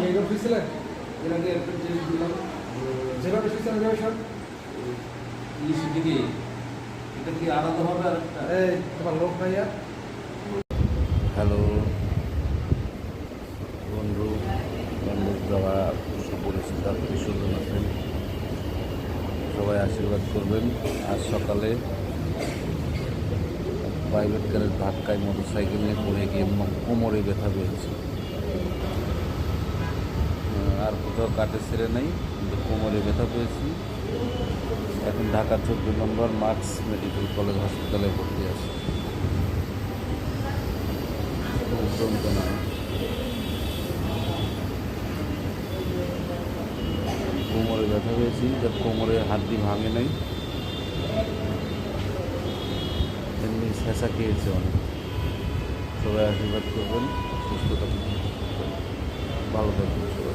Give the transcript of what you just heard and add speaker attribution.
Speaker 1: এটা বুঝছিলেন
Speaker 2: এর আগে একটা জিনিস দিলাম
Speaker 1: যেভাবে শুনছেন ওইভাবে সব
Speaker 2: ইলিশের দিকে এটা কি আলাদা হবে আর একটা
Speaker 1: এই তোমার লোক ভাইয়া
Speaker 3: হ্যালো বন্ধু বান্ধব যারা সুপরিচিত আত্মীয়স্বজন আছেন সবাই আশীর্বাদ করবেন। আজ সকালে প্রাইভেট কারের ধাক্কায় মোটরসাইকেল নিয়ে পড়ে গিয়ে কোমরে ব্যথা পেয়েছি। আর কোথাও কাটে ছেড়ে নেই, কিন্তু কোমরে ব্যথা পেয়েছি। এখন ঢাকা 14 নম্বর মার্কস মেডিকেল কলেজ হাসপাতালে ভর্তি আছে। যন্ত্রণা কোমরে ব্যথা পেয়েছি, যার কোমরে হাড্ডি ভাঙে নাই, এমনি ছেঁচা খেয়েছে অনেক। সবাই আশীর্বাদ করবেন, সুস্থ থাকবেন, ভালো থাকবেন।